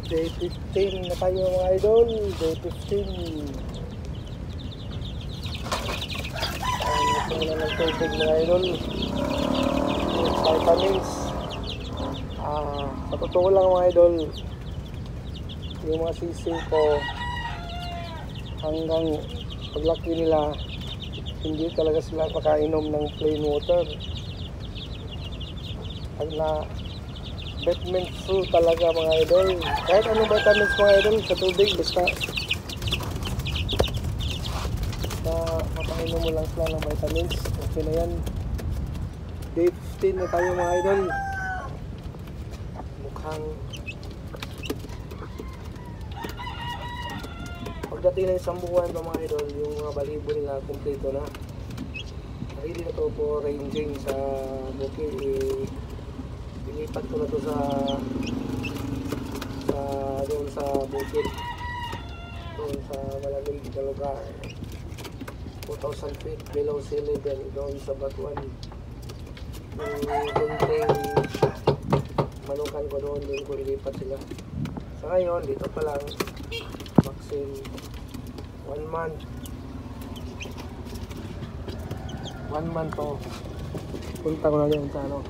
Day 15 na tayo mga idol. Day 15. Gusto mo na ng tubig mga idol. Vitamins. Sa totoo lang mga idol, yung mga sisig ko hanggang paglaki nila hindi talaga sila makainom ng plain water. Pag na vitamin fruit talaga mga idol, kahit anong vitamins mga idol sa tubig, basta mapainom mo lang sila ng vitamins, okay na yan. Day 15 na tayo mga idol. Mukhang pagdating ng isang buwan pa mga idol, yung mga balibo nila kompleto na. Ready na to po ranging sa bukid. Ilipat ko na to sa doon sa bukid, doon sa malamig na lugar, 2,000 feet below sea level, doon sa Batuan. Yung kunting manukan ko doon ko ilipat sila. Sa ngayon dito pa lang, maximum 1 month to punta ko na doon sa 1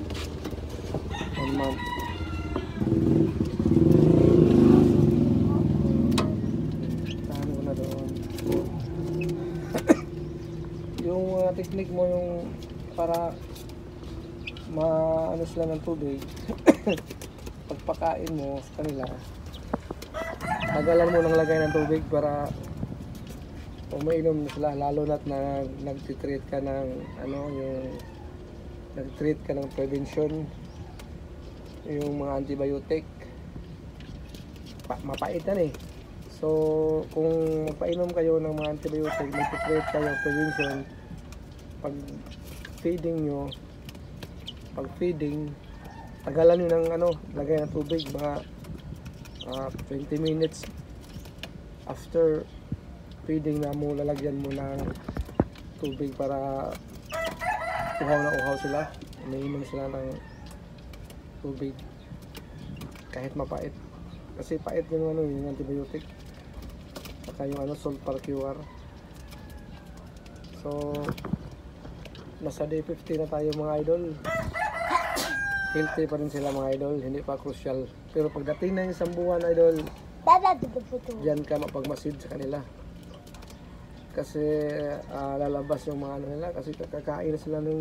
month. Tahan ko na doon. Yung technique mo yung para maano sila ng tubig pagpakain mo sa kanila, tagalan mo ng lagay ng tubig para umainom sila, lalo na't na nagtitreat ka ng yung nagtreat ka ng prevention, yung mga antibiotic mapait yan eh. So kung magpainom kayo ng mga antibiotic, nagtitreat kayo prevention, pag feeding tagalan nyo ng lagay ng tubig, mga 20 minutes after feeding na mo, lalagyan mo ng tubig para uhaw na uhaw sila, umiinom sila ng tubig kahit mapait, kasi pait yung yung antibiotic, saka yung sulfur QR. So nasa day 50 na tayo mga idol. Healthy pa rin sila mga idol, hindi pa crucial, pero pagdating ng isang buwan idol, diyan ka mapagmasid sa kanila, kasi lalabas yung mga nila, kasi kakain sila ng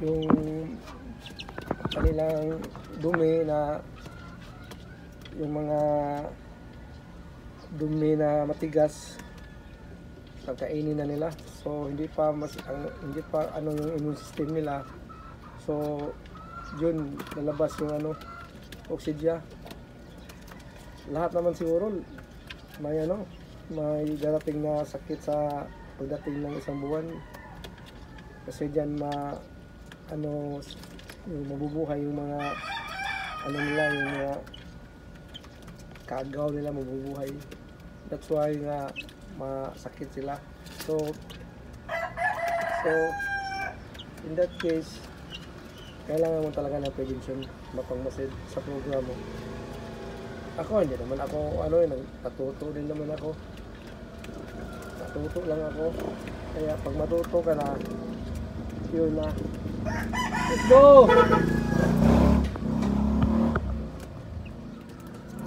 yung kanilang dumi, na yung mga dumi na matigas, kakainin na nila. So hindi pa yung immune system nila, so yun lalabas yung oxidya. Lahat naman siguro may darating na sakit sa pagdating ng isang buwan, kasi diyan mabubuhay yung mga nila, yung mga kagaw nila mabubuhay. That's why nga masakit sila. So in that case, kailangan mo talaga ng prevention, mapangmasid sa programa. Ako hindi naman ako natuto din naman ako. Natuto lang ako. Kaya pag matuto ka na, yun na. Let's go!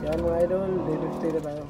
Yan mga idol, day 50 na tayo.